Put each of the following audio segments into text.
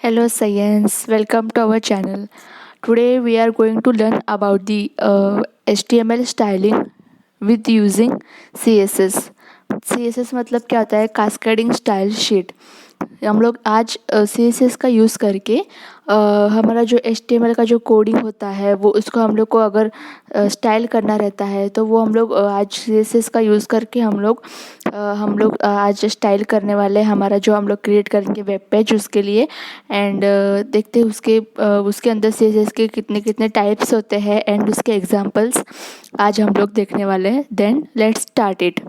Hello Science, welcome to our channel. Today we are going to learn about the HTML styling with using CSS. CSS मतलब क्या होता है? Cascading style sheet. हम लोग आज CSS का यूज़ करके हमारा जो HTML का जो कोडिंग होता है वो उसको हम लोग को अगर स्टाइल करना रहता है तो वो हम लोग आज CSS का यूज़ करके हम लोग आज स्टाइल करने वाले हैं। हमारा जो हम लोग क्रिएट करेंगे वेब पेज उसके लिए। एंड देखते हैं उसके अंदर CSS के कितने कितने टाइप्स होते हैं एंड उसके एग्जांपल्स आज हम लोग देखने वाले हैं। Then let's start it.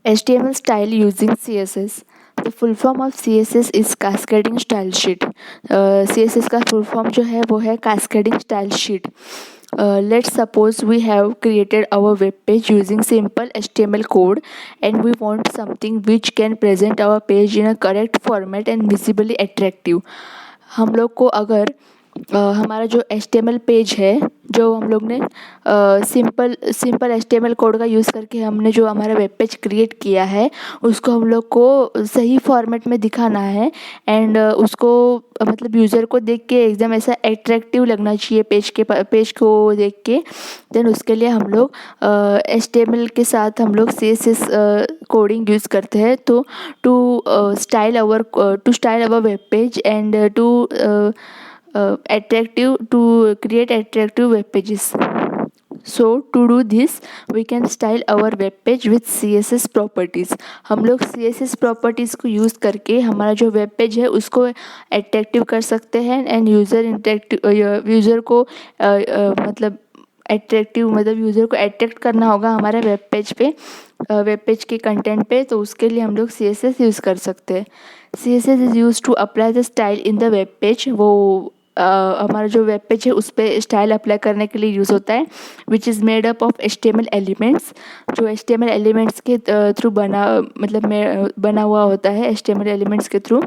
HTML style using CSS. The full form of CSS is Cascading Style Sheet. CSS का full form जो है वो है Cascading Style Sheet. Let's suppose we have created our web page using simple HTML code and we want something which can present our page in a correct format and visibly attractive. हम लोग को अगर हमारा जो HTML page है जो हम लोग ने सिंपल HTML कोड का यूज़ करके हमने जो हमारा वेब पेज क्रिएट किया है उसको हम लोग को सही फॉर्मेट में दिखाना है। एंड उसको मतलब यूज़र को देख के एकदम ऐसा अट्रैक्टिव लगना चाहिए पेज को देख के। देन उसके लिए हम लोग HTML के साथ हम लोग CSS कोडिंग यूज़ करते हैं तो to style our web page and to create attractive web pages. So to do this we can style our web page with CSS properties. हम लोग CSS properties को यूज़ करके हमारा जो वेब पेज है उसको अट्रैक्टिव कर सकते हैं। एंड यूज़र को यूज़र को अट्रैक्ट करना होगा हमारे वेब पेज के कंटेंट पे, तो उसके लिए हम लोग CSS यूज़ कर सकते हैं। CSS is use to apply the style in the web page. वो हमारा जो वेब पेज है उस पर स्टाइल अप्लाई करने के लिए यूज़ होता है which is made up of HTML elements. जो HTML एलिमेंट्स के थ्रू बना हुआ होता है HTML एलिमेंट्स के through.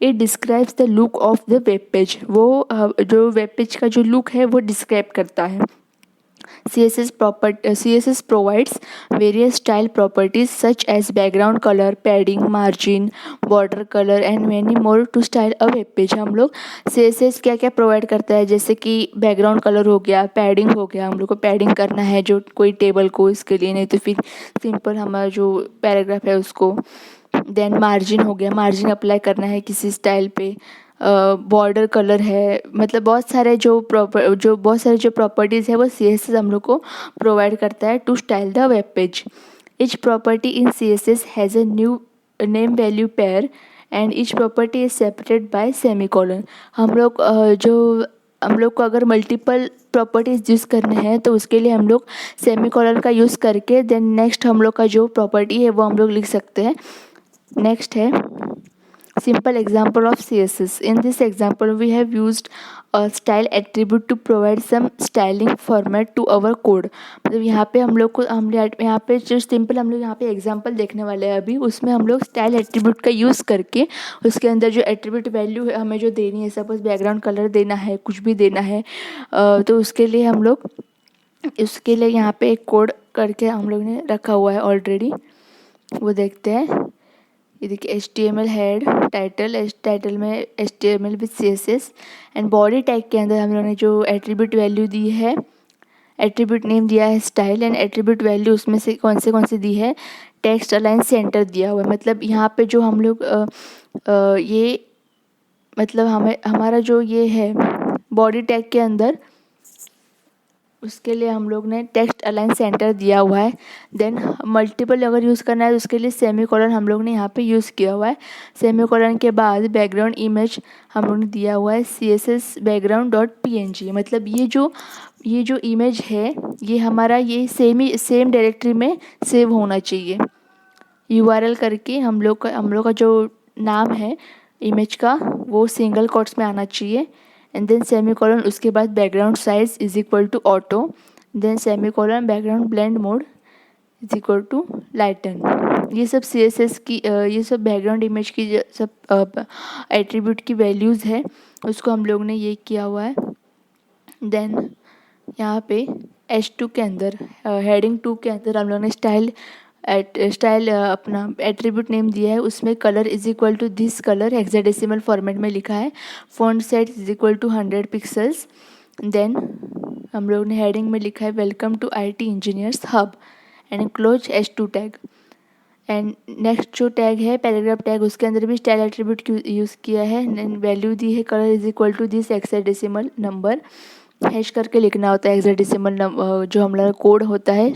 It describes the look of the web page. वो जो वेब पेज का जो लुक है वो डिस्क्राइब करता है। CSS provides various style properties such as background color, padding, margin, border color and many more to style a web page। हम लोग CSS क्या क्या प्रोवाइड करता है जैसे कि बैकग्राउंड कलर हो गया, पैडिंग हो गया, हम लोग को पैडिंग करना है जो कोई टेबल को, इसके लिए नहीं तो फिर सिंपल हमारा जो पैराग्राफ है उसको। देन मार्जिन हो गया, मार्जिन अप्लाई करना है किसी स्टाइल पे। बॉर्डर कलर है, मतलब बहुत सारे जो प्रॉपर्टीज़ है वो CSS हम लोग को प्रोवाइड करता है to style the web page. Each property in CSS has a new name value pair and each property is separated by semicolon. हम लोग को अगर मल्टीपल प्रॉपर्टीज़ यूज़ करने हैं तो उसके लिए हम लोग सेमीकोलन का यूज़ करके देन नेक्स्ट हम लोग का जो प्रॉपर्टी है वो हम लोग लिख सकते हैं। नेक्स्ट है simple example of CSS. In this example we have used a style attribute to provide some styling format to our code। मतलब यहाँ पे हम लोग यहाँ पे जो सिंपल हम लोग यहाँ पे एग्जांपल देखने वाले हैं अभी, उसमें हम लोग स्टाइल एट्रीब्यूट का यूज़ करके उसके अंदर जो एट्रीब्यूट वैल्यू है हमें जो देनी है, सपोज बैकग्राउंड कलर देना है, कुछ भी देना है, तो उसके लिए यहाँ पे एक कोड करके हम लोग ने रखा हुआ है ऑलरेडी, वो देखते हैं। ये देखिए HTML हेड टाइटल में HTML with CSS and body tag के अंदर हम लोगों ने जो एट्रीब्यूट वैल्यू दी है, एट्रीब्यूट नेम दिया है स्टाइल एंड एट्रीब्यूट वैल्यू उसमें से कौन से दी है, टेक्स्ट अलाइन सेंटर दिया हुआ है। मतलब यहाँ पे जो हम लोग ये मतलब हमारा जो ये है बॉडी टैग के अंदर उसके लिए हम लोग ने टेक्स्ट अलाइन सेंटर दिया हुआ है। देन मल्टीपल अगर यूज़ करना है तो उसके लिए सेमीकोलन हम लोग ने यहाँ पे यूज़ किया हुआ है। सेमीकोलन के बाद बैकग्राउंड इमेज हम लोग ने दिया हुआ है CSS background.png। मतलब ये जो इमेज है ये हमारा ये सेम डायरेक्टरी में सेव होना चाहिए। URL करके हम लोग का जो नाम है इमेज का वो सिंगल कोट्स में आना चाहिए। एंड देन सेमीकोलन, उसके बाद background size is equal to auto, then semicolon background blend mode is equal to lighten. ये सब CSS की ये सब बैकग्राउंड इमेज की सब एट्रीब्यूट की वैल्यूज़ है, उसको हम लोग ने ये किया हुआ है। देन यहाँ पे H2 के अंदर हेडिंग 2 के अंदर हम लोग ने स्टाइल स्टाइल अपना एट्रीब्यूट नेम दिया है, उसमें colour is equal to this colour hexadecimal format में लिखा है, font size is equal to 100 pixels. Then हम लोग ने हेडिंग में लिखा है welcome to IT engineers hub and close H2 tag. And next जो टैग है पैराग्राफ टैग, उसके अंदर भी स्टाइल एट्रीब्यूट यूज़ किया है। वैल्यू दी है colour is equal to this hexadecimal number, hash करके लिखना होता है हेक्साडेसिमल जो हमारा कोड होता है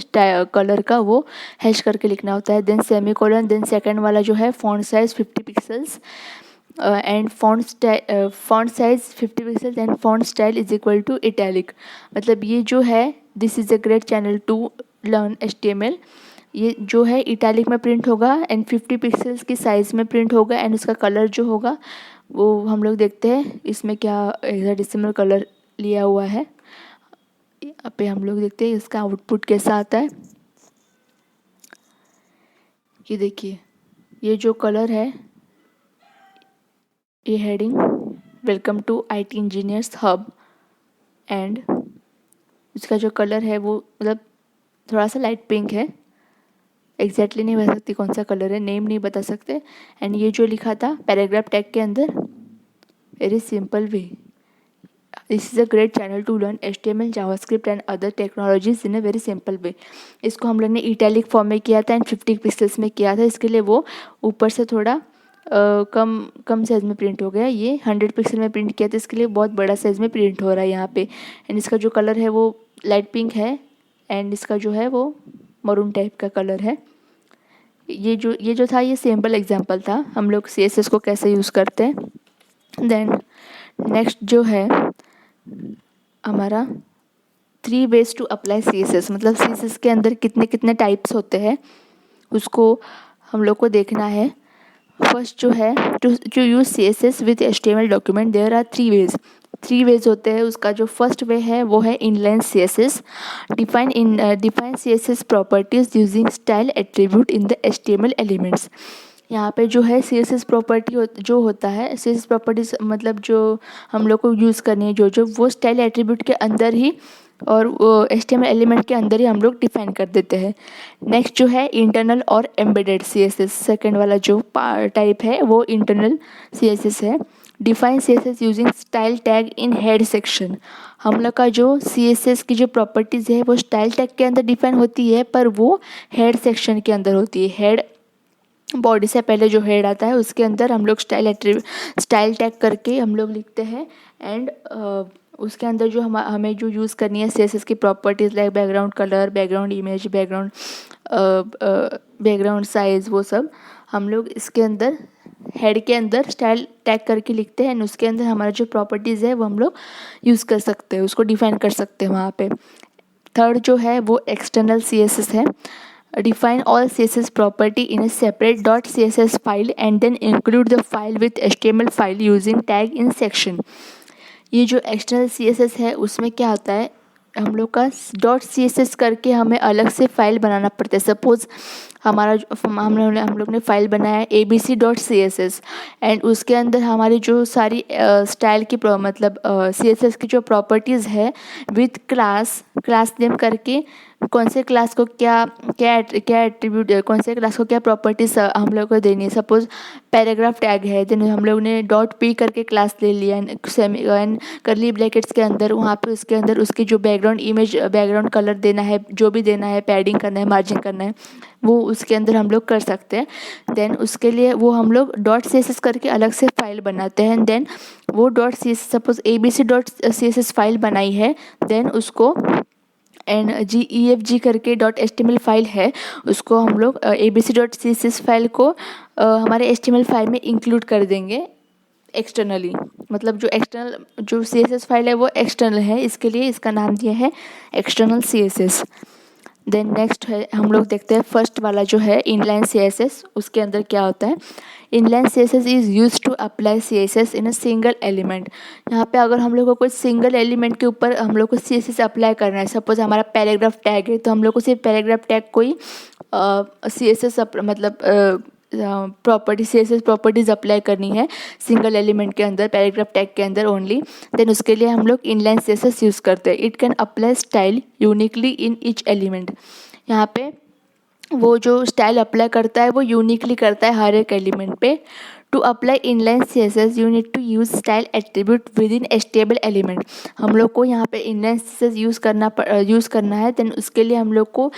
कलर का वो हैश करके लिखना होता है। देन सेमीकोलन, देन सेकंड वाला जो है font size 50 pixels and font size 50 pixels and font style is equal to italic. मतलब ये जो है this is a great channel to learn HTML, ये जो है इटैलिक में प्रिंट होगा एंड 50 पिक्सल्स की साइज़ में प्रिंट होगा एंड उसका कलर जो होगा वो हम लोग देखते हैं इसमें क्या हेक्साडेसिमल कलर लिया हुआ है। यहाँ पे हम लोग देखते हैं इसका आउटपुट कैसा आता है। ये देखिए ये जो कलर है, ये heading welcome to IT engineers hub and इसका जो कलर है वो मतलब थोड़ा सा लाइट पिंक है, एग्जैक्टली नहीं बता सकती कौन सा कलर है, नेम नहीं बता सकते। एंड ये जो लिखा था पैराग्राफ टैग के अंदर, very simple way, this is a great channel to learn HTML JavaScript and other technologies in a very simple way. इसको हम लोग ने इटैलिक फॉर्म में किया था एंड 50 पिक्सल्स में किया था, इसके लिए वो ऊपर से थोड़ा कम साइज़ में प्रिंट हो गया। ये 100 पिक्सल में प्रिंट किया था, इसके लिए बहुत बड़ा साइज़ में प्रिंट हो रहा है यहाँ पे। एंड इसका जो कलर है वो लाइट पिंक है एंड इसका जो है वो मरून टाइप का कलर है। ये जो था ये सिंपल एग्जांपल था हम लोग CSS को कैसे यूज़ करते हैं। देन नेक्स्ट जो है हमारा 3 वेज टू अप्लाई CSS, मतलब CSS के अंदर कितने कितने टाइप्स होते हैं उसको हम लोग को देखना है। फर्स्ट जो है to use CSS with HTML document there are 3 ways होते हैं। उसका जो फर्स्ट वे है वो है inline CSS, define CSS properties using style attribute in the HTML elements. यहाँ पे जो है CSS प्रॉपर्टी जो होता है, CSS प्रॉपर्टीज मतलब जो हम लोग को यूज़ करनी है जो वो स्टाइल एट्रीब्यूट के अंदर ही और HTML एलिमेंट के अंदर ही हम लोग डिफाइन कर देते हैं। नेक्स्ट जो है इंटरनल और एम्बेडेड CSS, सेकेंड वाला जो टाइप है वो इंटरनल CSS है। Define CSS using style tag in head section, हम लोग का जो CSS की जो प्रॉपर्टीज़ है वो स्टाइल टैग के अंदर डिफाइन होती है पर वो हेड सेक्शन के अंदर होती है। हेड बॉडी से पहले जो हेड आता है उसके अंदर हम लोग स्टाइल टैग करके हम लोग लिखते हैं एंड उसके अंदर जो हमें जो यूज़ करनी है CSS की properties like background colour, background image, background size, वो सब हम लोग इसके अंदर हेड के अंदर स्टाइल टैग करके लिखते हैं एंड उसके अंदर हमारा जो प्रॉपर्टीज़ है वो हम लोग यूज़ कर सकते हैं, उसको डिफाइन कर सकते हैं वहाँ पे। थर्ड जो है वो एक्सटर्नल CSS है। Define all CSS property in a separate .css file and then include the file with HTML file using tag in section। ये जो एक्सटर्नल CSS है उसमें क्या होता है हम लोग का .css करके हमें अलग से फ़ाइल बनाना पड़ता है। सपोज़ हम लोग ने फ़ाइल बनाया है abc.css एंड उसके अंदर हमारी जो सारी स्टाइल की मतलब CSS की जो प्रॉपर्टीज़ है विथ क्लास नेम करके कौन से क्लास को क्या एट्रीब्यूट, कौन से क्लास को क्या प्रॉपर्टीज हम लोग को देनी है। सपोज पैराग्राफ टैग है देन हम लोग ने .p करके क्लास ले लिया एंड करली ब्रैकेट्स के अंदर वहाँ पे उसके अंदर उसकी जो बैकग्राउंड इमेज, बैकग्राउंड कलर देना है, जो भी देना है, पैडिंग करना है, मार्जिन करना है, वो उसके अंदर हम लोग कर सकते हैं। देन उसके लिए वो हम लोग .css करके अलग से फाइल बनाते हैं। देन वो .css सपोज abc.css फाइल बनाई है देन उसको एंड GEFG करके .html फाइल है उसको हम लोग abc.css फाइल को हमारे HTML फाइल में इंक्लूड कर देंगे एक्सटर्नली। मतलब जो एक्सटर्नल जो CSS फाइल है वो एक्सटर्नल है, इसके लिए इसका नाम दिया है एक्सटर्नल CSS। देन नेक्स्ट है हम लोग देखते हैं फर्स्ट वाला जो है इनलाइन CSS, उसके अंदर क्या होता है। Inline CSS is use to apply CSS in a single element. यहाँ पे अगर हम लोग को कोई सिंगल एलिमेंट के ऊपर हम लोग को CSS अप्लाई करना है, सपोज हमारा पैराग्राफ टैग है तो हम लोग को सिर्फ पैराग्राफ टैग कोई CSS मतलब प्रॉपर्टी CSS प्रॉपर्टीज़ अप्लाई करनी है सिंगल एलिमेंट के अंदर, पैराग्राफ टैग के अंदर ओनली, देन उसके लिए हम लोग इनलाइन CSS यूज़ करते हैं। It can apply style uniquely in each element. यहाँ पे वो जो स्टाइल अप्लाई करता है वो यूनिकली करता है हर एक एलिमेंट पे। To apply inline CSS you need to use style attribute within HTML element. हम लोग को यहाँ पे इनलाइन CSS यूज़ करना है। देन उसके लिए हम लोग को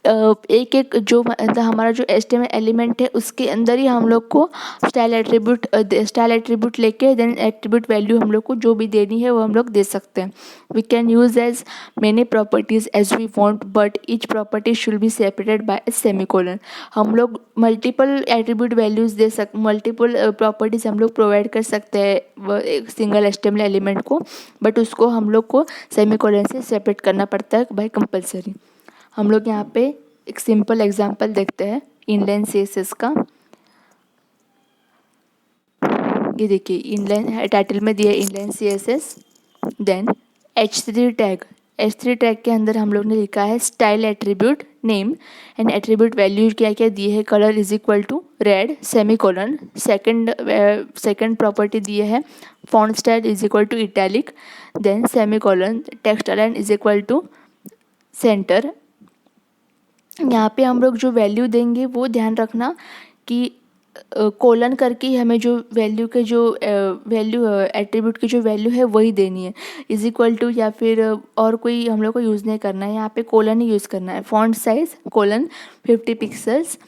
एक एक जो मतलब हमारा जो HTML एलिमेंट है उसके अंदर ही हम लोग को स्टाइल एट्रीब्यूट लेके देन एट्रीब्यूट वैल्यू हम लोग को जो भी देनी है वो हम लोग दे सकते हैं। We can use as many properties as we want but each property should be separated by a semicolon. हम लोग multiple attribute values multiple properties हम लोग प्रोवाइड कर सकते हैं एक सिंगल HTML एलिमेंट को, बट उसको हम लोग को सेमीकोलन से सेपरेट करना पड़ता है बाय कंपलसरी। हम लोग यहाँ पे एक सिंपल एग्जांपल देखते हैं इनलाइन CSS का। ये देखिए इनलाइन टाइटल में दिया inline CSS, then H3 tag के अंदर हम लोग ने लिखा है style attribute name and attribute value क्या क्या दिए है, colour is equal to red semicolon. Second property दिए है font style is equal to italic, then semicolon text align is equal to centre. यहाँ पे हम लोग जो वैल्यू देंगे वो ध्यान रखना कि कोलन करके हमें जो वैल्यू के जो वैल्यू एट्रीब्यूट की जो वैल्यू है वही देनी है, इज इक्वल टू या फिर और कोई हम लोग को यूज़ नहीं करना है, यहाँ पे कोलन ही यूज़ करना है। Font size colon 50 pixels,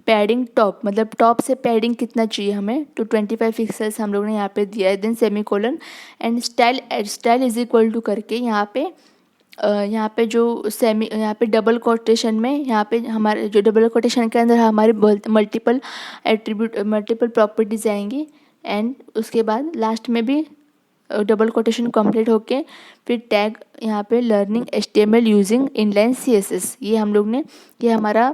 padding top मतलब टॉप से पैडिंग कितना चाहिए हमें तो 25 पिक्सल्स हम लोग ने यहाँ पे दिया है, then semicolon and style is equal to करके यहाँ पे जो यहाँ पे डबल कोटेशन में यहाँ पे हमारे जो डबल कोटेशन के अंदर हमारे मल्टीपल प्रॉपर्टीज आएंगी एंड उसके बाद लास्ट में भी डबल कोटेशन कंप्लीट होके फिर टैग यहाँ पे learning HTML using inline CSS। ये हम लोग ने ये हमारा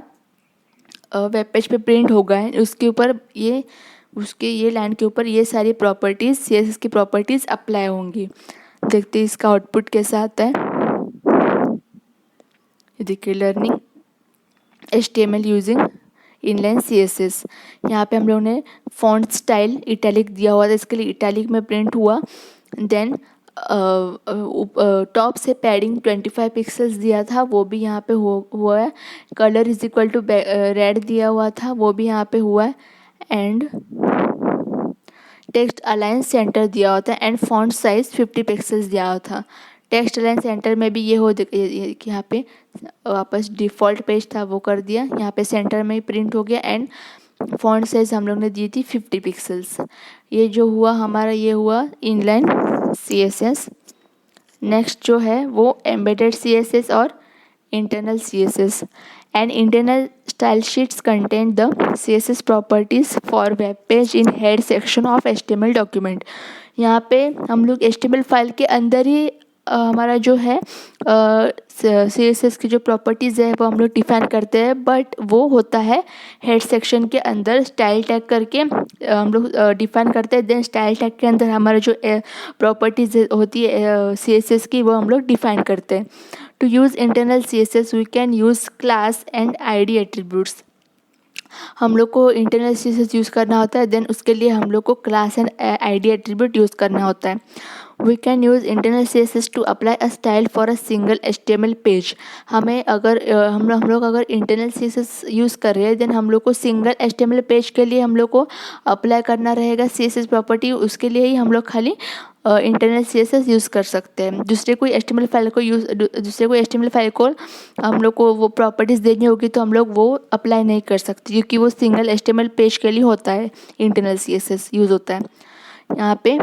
वेब पेज पे प्रिंट होगा है, उसके ऊपर ये लाइन के ऊपर ये सारी प्रॉपर्टीज़ CSS की प्रॉपर्टीज़ अप्लाई होंगी। देखते हैं इसका आउटपुट कैसा आता है। देखिए learning HTML using inline CSS, यहाँ पे हम लोगों ने फॉन्ट स्टाइल इटैलिक दिया हुआ था, इसके लिए इटैलिक में प्रिंट हुआ। देन टॉप से पैडिंग 25 पिक्सल्स दिया था वो भी यहाँ पे हुआ है। Colour is equal to red दिया हुआ था वो भी यहाँ पे हुआ है एंड टेक्स्ट अलाइन सेंटर दिया होता है एंड फॉन्ट साइज 50 पिक्सल्स दिया हुआ था। टेक्स्ट अलाइन सेंटर में भी ये यहाँ पे वापस डिफ़ॉल्ट पेज था वो कर दिया, यहाँ पे सेंटर में ही प्रिंट हो गया एंड फॉन्ट साइज हम लोग ने दी थी 50 पिक्सल्स। ये जो हुआ हमारा ये हुआ इनलाइन CSS। नेक्स्ट जो है वो एम्बेडेड CSS और internal CSS and internal style sheets contain the CSS properties for web page in head section of HTML document. यहाँ पे हम लोग HTML फाइल के अंदर ही हमारा जो है CSS की जो प्रॉपर्टीज़ है वो हम लोग डिफाइन करते हैं, बट वो होता है हेड सेक्शन के अंदर स्टाइल टैग करके हम लोग डिफाइन करते हैं। देन स्टाइल टैग के अंदर हमारा जो प्रॉपर्टीज़ होती है CSS की वो हम लोग डिफाइन करते हैं। To use internal CSS we can use class and ID attributes. हम लोग को इंटरनल CSS यूज़ करना होता है, देन उसके लिए हम लोग को class and ID attribute use करना होता है। We can use internal CSS to apply a style for a single HTML page. हमें अगर हम लोग अगर इंटरनल CSS यूज़ कर रहे हैं देन हम लोग को सिंगल HTML पेज के लिए हम लोग को अप्लाई करना रहेगा CSS प्रॉपर्टी, उसके लिए ही हम लोग खाली इंटरनल CSS यूज़ कर सकते हैं। दूसरे कोई HTML फाइल को हम लोग को वो प्रॉपर्टीज़ देनी होगी तो हम लोग वो अप्लाई नहीं कर सकते क्योंकि वो सिंगल HTML पेज के लिए होता है, इंटरनल CSS यूज़ होता है। यहाँ पे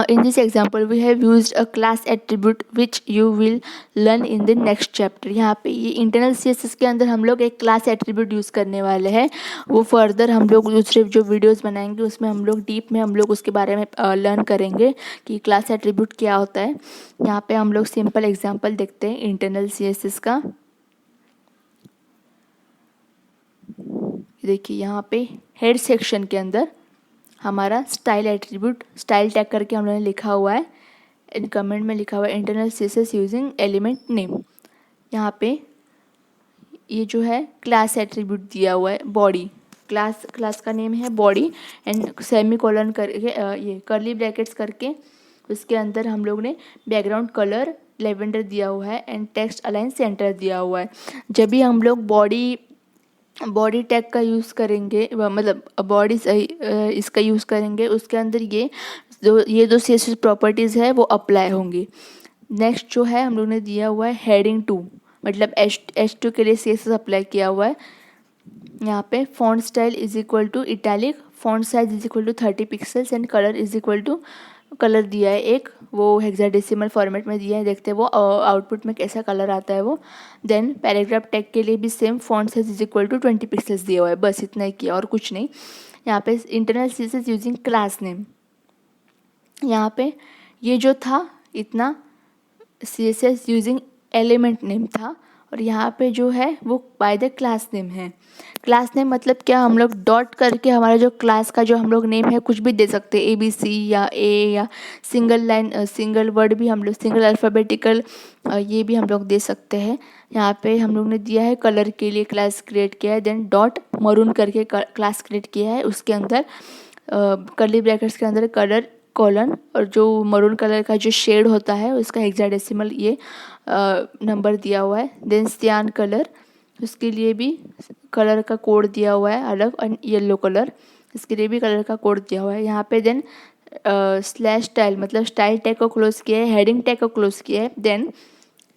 in this example we have used a class attribute which you will learn in the next chapter। यहाँ पे ये इंटरनल CSS के अंदर हम लोग एक क्लास एट्रीब्यूट यूज़ करने वाले हैं, वो फर्दर हम लोग दूसरे जो वीडियोस बनाएंगे उसमें हम लोग डीप में हम लोग उसके बारे में लर्न करेंगे कि क्लास एट्रीब्यूट क्या होता है। यहाँ पे हम लोग सिंपल एग्जांपल देखते हैं इंटरनल CSS का। देखिए यहाँ पे हेड सेक्शन के अंदर हमारा स्टाइल एट्रीब्यूट स्टाइल टैग करके हम लोगों ने लिखा हुआ है, इन कमेंट में लिखा हुआ है internal CSS using element name. यहाँ पे ये जो है क्लास एट्रीब्यूट दिया हुआ है बॉडी, क्लास का नेम है बॉडी एंड सेमी कोलन करके ये कर्ली ब्रैकेट्स करके उसके अंदर हम लोग ने बैकग्राउंड कलर लेवेंडर दिया हुआ है एंड टेक्स्ट अलाइन सेंटर दिया हुआ है। जब भी हम लोग बॉडी बॉडी टैग का यूज़ करेंगे, मतलब बॉडी इसका यूज़ करेंगे, उसके अंदर ये दो CSS प्रॉपर्टीज़ है वो अप्लाई होंगी। नेक्स्ट जो है हम लोग ने दिया हुआ है हेडिंग 2, मतलब H2 के लिए CSS अप्लाई किया हुआ है। यहाँ पे font style is equal to italic, font size is equal to 30 pixels and colour is equal to, colour दिया है एक, वो हेक्साडेसिमल फॉर्मेट में दिया है, देखते हैं वो आउटपुट में कैसा कलर आता है वो। देन पैराग्राफ टैग के लिए भी same, font size is equal to 20 pixels दिया हुआ है, बस इतना ही किया और कुछ नहीं। यहाँ पे internal CSS using class name, यहाँ पे ये जो था इतना CSS यूजिंग एलिमेंट नेम था, और यहाँ पे जो है वो बाय द क्लास नेम है। क्लास नेम मतलब क्या, हम लोग डॉट करके हमारा जो क्लास का जो हम लोग नेम है कुछ भी दे सकते हैं, ABC या A या सिंगल लाइन सिंगल वर्ड भी हम लोग, सिंगल अल्फ़ाबेटिकल ये भी हम लोग दे सकते हैं। यहाँ पे हम लोग ने दिया है कलर के लिए क्लास क्रिएट किया है, देन डॉट मरून करके क्लास क्रिएट किया है, उसके अंदर कर्ली ब्रैकेट्स के अंदर कलर कॉलन, और जो मरून कलर का जो शेड होता है उसका हेक्साडेसिमल ये नंबर दिया हुआ है। देन सियान कलर, उसके लिए भी कलर का कोड दिया हुआ है अलग, और येलो कलर इसके लिए भी कलर का कोड दिया हुआ है। यहाँ पे देन स्लैश स्टाइल, मतलब स्टाइल टैग को क्लोज किया है, हेडिंग टैग को क्लोज किया है, देन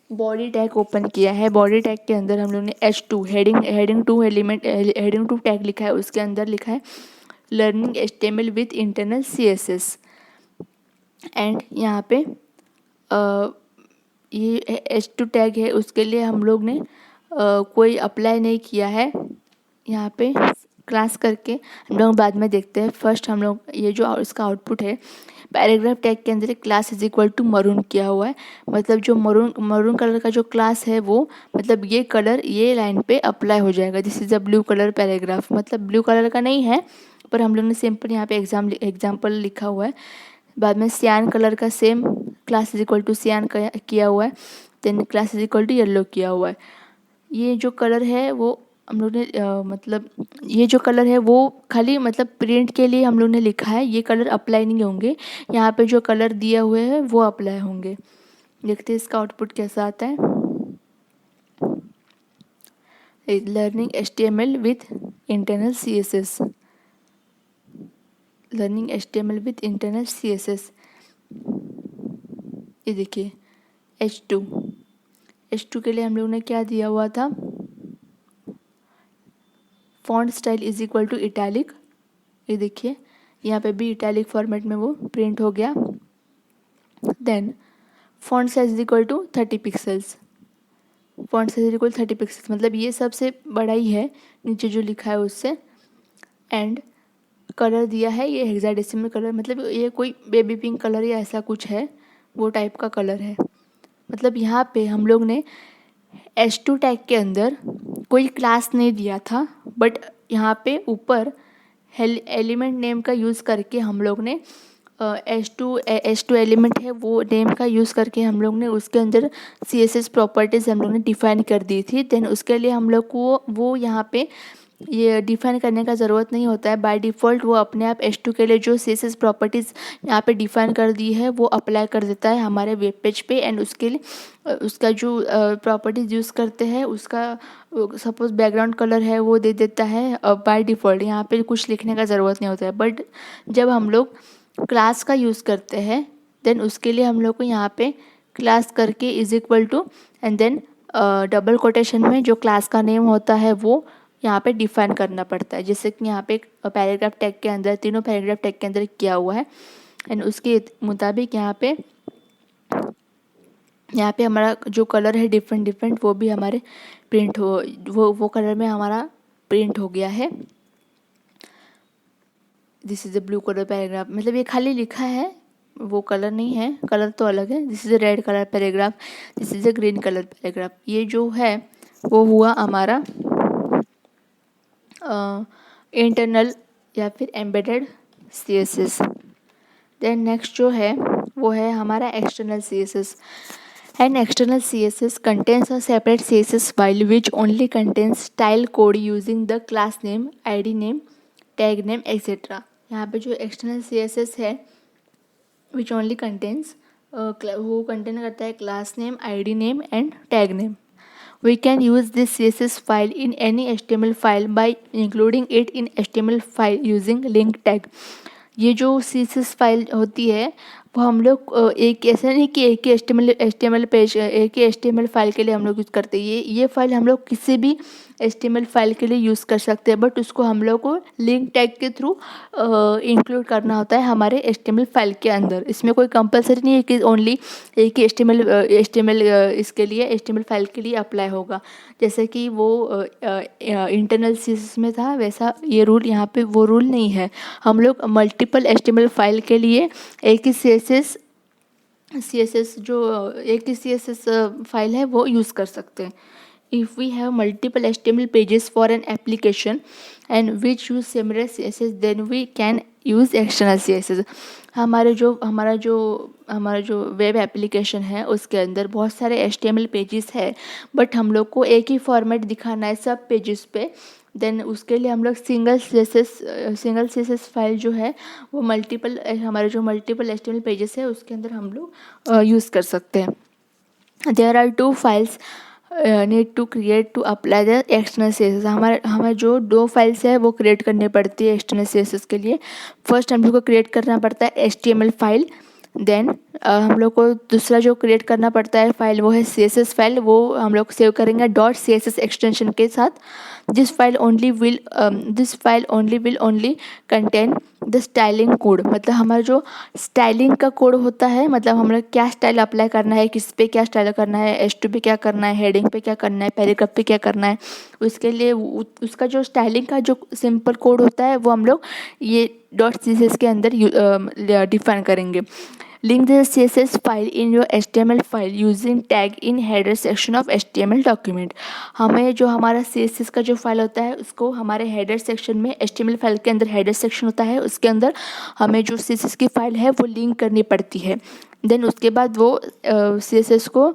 बॉडी टैग ओपन किया है। बॉडी टैग के अंदर हम लोग ने H2 heading 2 element, heading 2 tag लिखा है, उसके अंदर लिखा है learning HTML with internal CSS। And यहाँ पे ये H2 टैग है, उसके लिए हम लोग ने कोई अप्लाई नहीं किया है यहाँ पे क्लास करके, हम लोग बाद में देखते हैं। फर्स्ट हम लोग ये जो इसका आउटपुट है, पैराग्राफ टैग के अंदर class is equal to maroon किया हुआ है, मतलब जो मरून कलर का जो क्लास है वो, मतलब ये कलर ये लाइन पे अप्लाई हो जाएगा। This is a blue colour paragraph, मतलब ब्लू कलर का नहीं है, पर हम लोग ने सिंपल यहाँ पे एग्जाम्पल लिखा हुआ है। बाद में सियान कलर का same, class is equal to cyan किया हुआ है, then class is equal to yellow किया हुआ है। ये जो कलर है वो हम लोग ने मतलब ये जो कलर है वो खाली मतलब प्रिंट के लिए हम लोग ने लिखा है, ये कलर अप्लाई नहीं होंगे, यहाँ पे जो कलर दिए हुए हैं वो अप्लाई होंगे। देखते हैं इसका आउटपुट कैसा आता है। Learning HTML with internal CSS, learning HTML with internal CSS, ये देखिए H2 के लिए हम लोग ने क्या दिया हुआ था, font style is equal to italic, ये देखिए यहाँ पे भी इटैलिक फॉर्मेट में वो प्रिंट हो गया। Then font size is equal to 30 pixels, font size is equal 30 pixels मतलब ये सबसे बड़ा ही है नीचे जो लिखा है उससे। एंड कलर दिया है ये हेक्साडेसिमल कलर, मतलब ये कोई बेबी पिंक कलर या ऐसा कुछ है, वो टाइप का कलर है। मतलब यहाँ पे हम लोग ने H2 टैग के अंदर कोई क्लास नहीं दिया था, बट यहाँ पे ऊपर एलिमेंट नेम का यूज़ करके हम लोग ने H2 एलिमेंट है वो नेम का यूज़ करके हम लोग ने उसके अंदर CSS प्रॉपर्टीज़ हम लोग ने डिफ़ाइन कर दी थी। देन उसके लिए हम लोग को वो यहाँ पे ये डिफ़ाइन करने का ज़रूरत नहीं होता है, बाय डिफ़ॉल्ट वो अपने आप H2 के लिए जो CSS प्रॉपर्टीज़ यहाँ पे डिफ़ाइन कर दी है वो अप्लाई कर देता है हमारे वेब पेज पे। एंड उसके लिए उसका जो प्रॉपर्टीज़ यूज़ करते हैं उसका सपोज़ बैकग्राउंड कलर है वो दे देता है बाय डिफ़ॉल्ट, यहाँ पे कुछ लिखने का ज़रूरत नहीं होता है। बट जब हम लोग क्लास का यूज़ करते हैं देन उसके लिए हम लोग को यहाँ पे क्लास करके is equal to and then double quotation में जो क्लास का नेम होता है वो यहाँ पे डिफाइन करना पड़ता है, जैसे कि यहाँ पे पैराग्राफ टैग के अंदर तीनों पैराग्राफ टैग के अंदर किया हुआ है। एंड उसके मुताबिक यहाँ पे हमारा जो कलर है डिफरेंट वो भी हमारे प्रिंट हो, वो कलर में हमारा प्रिंट हो गया है। This is a blue colour paragraph, मतलब ये खाली लिखा है वो कलर नहीं है, कलर तो अलग है। This is a red colour paragraph, this is a green colour paragraph. ये जो है वो हुआ हमारा इंटरनल या फिर एम्बेडेड CSS। देन नेक्स्ट जो है वो है हमारा external CSS। And external CSS contains a separate CSS file which only contains style code using the class name, ID name, tag name, etc. यहाँ पे जो एक्सटर्नल CSS है which only contains वो कंटेन करता है class name, ID name and tag name. We can use this CSS file in any HTML file by including it in HTML file using link tag. ये जो CSS file होती है वो हम लोग एक ऐसा नहीं कि एक ही HTML पेज एक ही HTML फाइल के लिए हम लोग यूज़ करते हैं। ये फाइल हम लोग किसी भी HTML फाइल के लिए यूज़ कर सकते हैं, बट उसको हम लोग को लिंक टैग के थ्रू इंक्लूड करना होता है हमारे HTML फाइल के अंदर। इसमें कोई कंपलसरी नहीं है कि ओनली एक ही HTML इसके लिए HTML फाइल के लिए अप्लाई होगा। जैसे कि वो इंटरनल CSS में था, वैसा ये रूल यहाँ पे वो रूल नहीं है। हम लोग मल्टीपल HTML फाइल के लिए एक ही CSS जो एक ही CSS फाइल है वो यूज़ कर सकते हैं। If we have multiple HTML pages for an application and which use similar CSS, then we can use external CSS. हमारा जो वेब एप्लीकेशन है उसके अंदर बहुत सारे HTML पेजेस है, बट हम लोग को एक ही फॉर्मेट दिखाना है सब पेजेस पे। देन उसके लिए हम लोग सिंगल CSS फाइल जो है वो हमारे जो मल्टीपल HTML पेजेस है उसके अंदर हम लोग यूज़ कर सकते हैं। There are 2 files need to create to apply the external CSS। हमें जो 2 फाइल्स है वो क्रिएट करनी पड़ती है एक्सटर्नल CSS के लिए। फर्स्ट हम लोग को क्रिएट करना पड़ता है HTML फाइल, देन हम लोग को दूसरा जो क्रिएट करना पड़ता है फाइल वो है CSS फाइल। वो हम लोग सेव करेंगे .css एक्सटेंशन के साथ। This file only will only contain the styling code. मतलब हमारा जो स्टाइलिंग का कोड होता है, मतलब हम लोग क्या स्टाइल अप्लाई करना है, किस पे क्या स्टाइल करना है, H2 पे क्या करना है, हेडिंग पे क्या करना है, पैराग्राफ पे क्या करना है, उसके लिए उसका जो स्टाइलिंग का जो सिंपल कोड होता है वो हम लोग ये .css के अंदर डिफाइन करेंगे। Link the CSS file in your HTML file using tag in header section of HTML document। हमें जो हमारा CSS का जो फाइल होता है उसको हमारे हेडर सेक्शन में HTML फाइल के अंदर हेडर सेक्शन होता है, उसके अंदर हमें जो CSS की फाइल है वो लिंक करनी पड़ती है। देन उसके बाद वो CSS को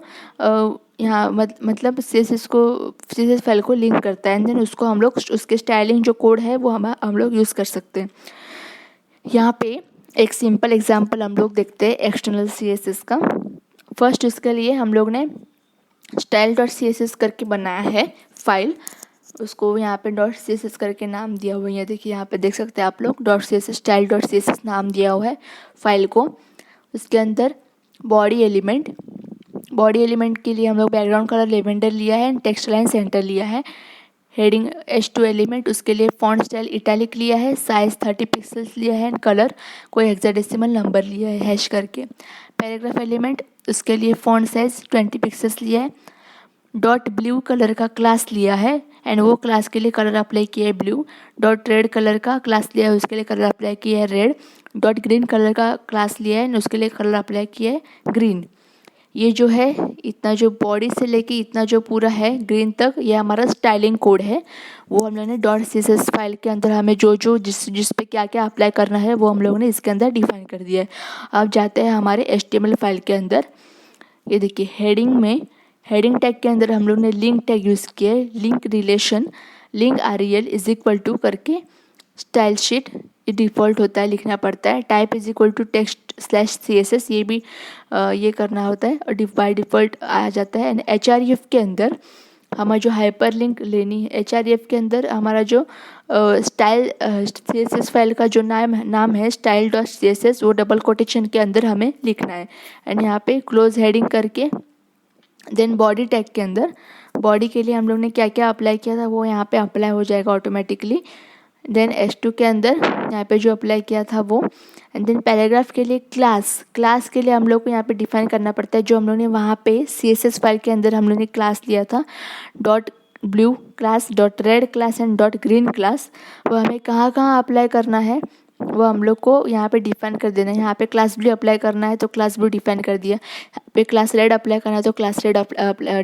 यहाँ मतलब CSS फाइल को लिंक करता है, एंड देन उसको हम लोग उसके स्टाइलिंग जो कोड है वो हम लोग यूज़ कर सकते हैं। यहाँ पे एक सिंपल एग्जांपल हम लोग देखते हैं एक्सटर्नल CSS का। फर्स्ट इसके लिए हम लोग ने style.css करके बनाया है फाइल, उसको यहाँ पे .css करके नाम दिया हुआ है। देखिए यहाँ पे देख सकते हैं आप लोग .css style.css नाम दिया हुआ है फाइल को। उसके अंदर बॉडी एलिमेंट के लिए हम लोग बैकग्राउंड कलर लेवेंडर लिया है, टेक्स्ट लाइन सेंटर लिया है। हेडिंग H2 एलिमेंट उसके लिए फॉन्ट स्टाइल इटैलिक लिया है, साइज 30 पिक्सल्स लिया है, कलर कोई हेक्साडेसिमल नंबर लिया है हैश करके। पैराग्राफ एलिमेंट उसके लिए फॉन्ट साइज 20 पिक्सल्स लिया है। .ब्लू कलर का क्लास लिया है एंड वो क्लास के लिए कलर अप्लाई किया है ब्लू। .रेड कलर का क्लास लिया है, उसके लिए कलर अप्लाई किया है रेड। .ग्रीन कलर का क्लास लिया है एंड उसके लिए कलर अप्लाई किया है ग्रीन। ये जो है इतना जो बॉडी से लेके इतना जो पूरा है ग्रीन तक, ये हमारा स्टाइलिंग कोड है। वो हम लोगों ने .css फाइल के अंदर हमें जो जिस पे क्या क्या अप्लाई करना है वो हम लोगों ने इसके अंदर डिफाइन कर दिया है। अब जाते हैं हमारे HTML फाइल के अंदर। ये देखिए हेडिंग टैग के अंदर हम लोग ने लिंक टैग यूज़ किया है, link relation link rel is equal to करके स्टाइल शीट ये डिफ़ॉल्ट होता है, लिखना पड़ता है। Type is equal to text CSS ये भी ये करना होता है और बाय डिफ़ॉल्ट आ जाता है। एंड href के अंदर हमारा जो हाइपर लिंक लेनी है, href के अंदर हमारा जो स्टाइल CSS फाइल का जो नाम है style.css वो डबल कोटेशन के अंदर हमें लिखना है। एंड यहाँ पे क्लोज हेडिंग करके देन बॉडी टैग के अंदर बॉडी के लिए हम लोग ने क्या क्या अप्लाई किया था वो यहाँ पे अप्लाई हो जाएगा ऑटोमेटिकली। देन H2 के अंदर यहाँ पे जो अप्लाई किया था वो। एंड देन पैराग्राफ के लिए क्लास के लिए हम लोग को यहाँ पे डिफाइन करना पड़ता है जो हम लोग ने वहाँ पे CSS फाइल के अंदर हम लोग ने क्लास लिया था .blue class .red class and .green class. वो हमें कहाँ कहाँ अप्लाई करना है वो हम लोग को यहाँ पे डिफाइन कर देना है। यहाँ पे क्लास ब्लू अप्लाई करना है तो क्लास ब्लू डिफाइन कर दिया, यहाँ पे क्लास रेड अप्लाई करना है तो क्लास रेड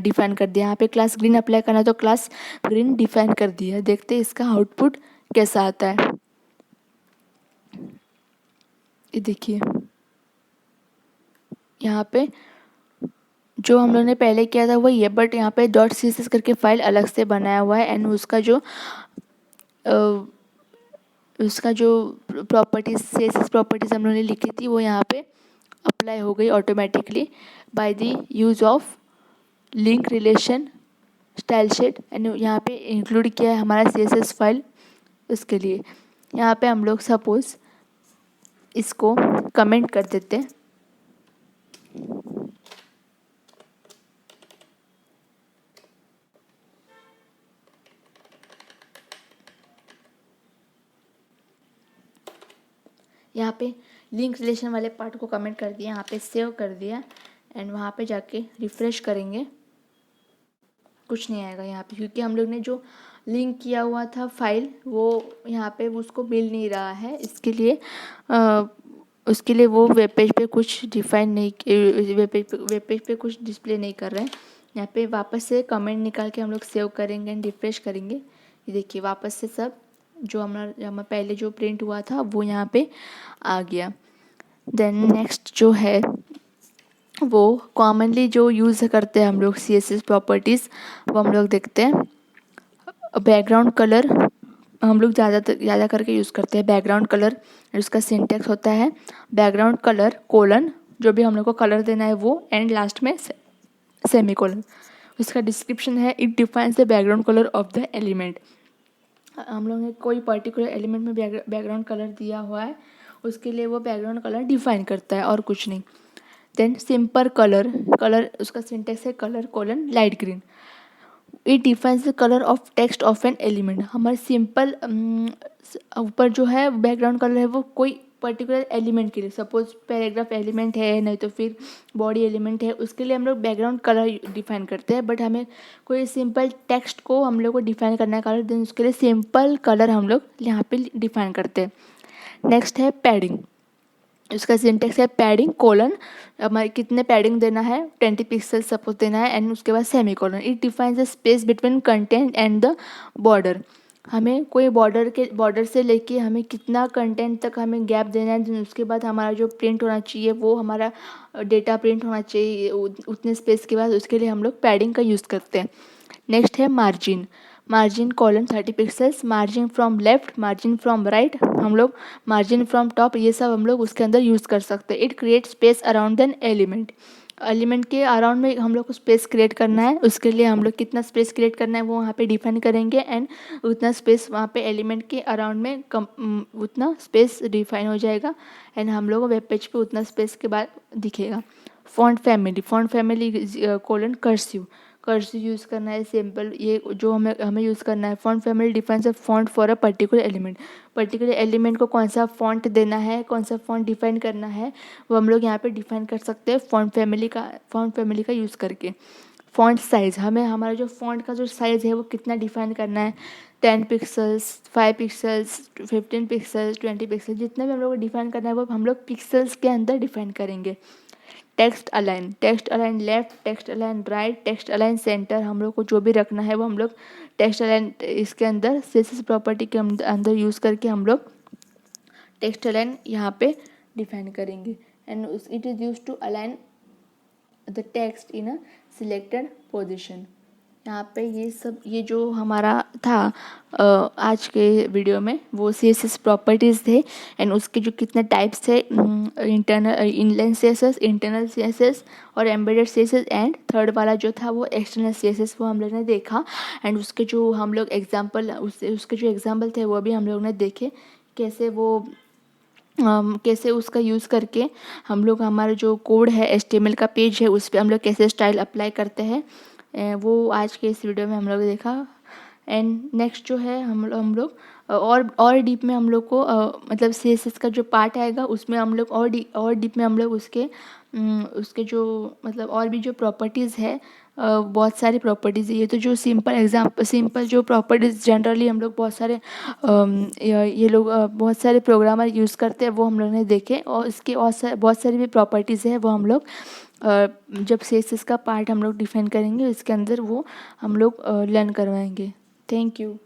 डिफाइन कर दिया, यहाँ पे क्लास ग्रीन अप्लाई करना है तो क्लास ग्रीन डिफाइन कर दिया। देखते हैं इसका आउटपुट कैसा आता है। ये देखिए यहाँ पे जो हम लोगों ने पहले किया था वही है, बट यहाँ पे .css करके फाइल अलग से बनाया हुआ है एंड उसका जो प्रॉपर्टीज CSS प्रॉपर्टीज़ हम लोगों ने लिखी थी वो यहाँ पे अप्लाई हो गई automatically by the use of link relation style sheet and यहाँ पे इंक्लूड किया है हमारा CSS फाइल। उसके लिए यहाँ पे हम लोग सपोज इसको कमेंट कर देते हैं। यहाँ पे लिंक रिलेशन वाले पार्ट को कमेंट कर दिया, यहाँ पे सेव कर दिया एंड वहाँ पे जाके रिफ़्रेश करेंगे, कुछ नहीं आएगा यहाँ पे, क्योंकि हम लोग ने जो लिंक किया हुआ था फाइल वो यहाँ पे उसको मिल नहीं रहा है। उसके लिए वो वेब पेज पे कुछ डिफाइन नहीं, वेब पेज पे कुछ डिस्प्ले नहीं कर रहे हैं। यहाँ पे वापस से कमेंट निकाल के हम लोग सेव करेंगे एंड रिफ्रेश करेंगे। ये देखिए वापस से सब जो हमारा पहले जो प्रिंट हुआ था वो यहाँ पे आ गया। देन नेक्स्ट जो है वो कॉमनली जो यूज़ करते हैं हम लोग CSS प्रॉपर्टीज़, वो हम लोग देखते हैं। बैकग्राउंड कलर हम लोग ज़्यादा करके यूज़ करते हैं। बैकग्राउंड कलर, उसका सिंटेक्स होता है बैकग्राउंड कलर कोलन, जो भी हम लोग को कलर देना है वो, एंड लास्ट में सेमीकोलन। उसका डिस्क्रिप्शन है it defines the background colour of the element. हम लोग ने कोई पर्टिकुलर एलिमेंट में बैकग्राउंड कलर दिया हुआ है, उसके लिए वो बैकग्राउंड कलर डिफाइन करता है और कुछ नहीं। देन सिंपल कलर उसका सिंटेक्स है colour colon light green. It defines the colour of text of an element. हमारे सिंपल ऊपर जो है बैकग्राउंड कलर है वो कोई पर्टिकुलर एलिमेंट के लिए, सपोज पैराग्राफ एलिमेंट है, नहीं तो फिर बॉडी एलिमेंट है, उसके लिए हम लोग बैकग्राउंड कलर डिफाइन करते हैं। बट हमें कोई सिंपल टेक्स्ट को हम लोग को डिफाइन करना है कलर, देन उसके लिए सिंपल कलर हम लोग यहाँ पे डिफाइन करते हैं। नेक्स्ट है पैडिंग। उसका सिंटेक्स है पैडिंग कोलन, हमारे कितने पैडिंग देना है 20 पिक्सल सपोज देना है, एंड उसके बाद semi colon. It defines the space between content and the border. हमें कोई बॉर्डर से लेके हमें कितना कंटेंट तक हमें गैप देना है, उसके बाद हमारा जो प्रिंट होना चाहिए वो हमारा डेटा प्रिंट होना चाहिए उतने स्पेस के बाद, उसके लिए हम लोग पैडिंग का यूज़ करते हैं। नेक्स्ट है margin colon 30 pixels, margin from left, margin from right, हम लोग मार्जिन फ्रॉम टॉप, ये सब हम लोग उसके अंदर यूज़ कर सकते हैं। It create space around an element के अराउंड में हम लोग को स्पेस क्रिएट करना है, उसके लिए हम लोग कितना स्पेस क्रिएट करना है वो वहाँ पे डिफाइन करेंगे, एंड उतना स्पेस वहाँ पे एलिमेंट के अराउंड में उतना स्पेस डिफाइन हो जाएगा, एंड हम लोग वेब पेज पे उतना स्पेस के बाद दिखेगा। Font family colon cursive use करना है, सिंपल ये जो हमें यूज़ करना है। Font family defines a font for a particular element को कौन सा फॉन्ट देना है, कौन सा फॉन्ट डिफाइन करना है, वो हम लोग यहाँ पे डिफाइन कर सकते हैं फॉन्ट फैमिली का यूज़ करके। फॉन्ट साइज़, हमें हमारा जो फॉन्ट का जो साइज़ है वो कितना डिफाइन करना है, 10 पिक्सल्स, 5 पिक्सल्स, 15 पिक्सल्स, 20 पिक्सल्स, जितना भी हम लोग को डिफाइन करना है वो हम लोग पिक्सल्स के अंदर डिफाइन करेंगे। Text align left, text align right, text align centre, हम लोग को जो भी रखना है वो हम लोग टेक्स्ट अलाइन इसके अंदर CSS प्रॉपर्टी के अंदर यूज़ करके हम लोग टेक्स्ट अलाइन यहाँ पे डिफाइन करेंगे। And it is use to align the text in a selected position. यहाँ पे ये जो हमारा था आज के वीडियो में वो CSS प्रॉपर्टीज़ थे, एंड उसके जो कितने टाइप्स थे, इनलाइन CSS, इंटरनल CSS और एम्बेडेड CSS, एंड थर्ड वाला जो था वो एक्सटर्नल CSS, वो हम लोग ने देखा। एंड उसके जो हम लोग उसके जो एग्जाम्पल थे वो भी हम लोग ने देखे, कैसे उसका यूज़ करके हम लोग हमारा जो कोड है HTML का पेज है उस पर हम लोग कैसे स्टाइल अप्लाई करते हैं, वो आज के इस वीडियो में हम लोग देखा। एंड नेक्स्ट जो है हम लोग और डीप में हम लोग को मतलब CSS का जो पार्ट आएगा उसमें हम लोग और डीप में हम लोग उसके जो मतलब और भी जो प्रॉपर्टीज़ है, बहुत सारी प्रॉपर्टीज़ है। ये तो जो सिंपल जो प्रॉपर्टीज़ जनरली हम लोग बहुत सारे प्रोग्रामर यूज़ करते हैं वो हम लोग ने देखे, और इसके और बहुत सारी भी प्रॉपर्टीज़ है वो हम लोग जब CSS का पार्ट हम लोग डिफाइन करेंगे इसके अंदर वो हम लोग लर्न करवाएंगे। Thank you.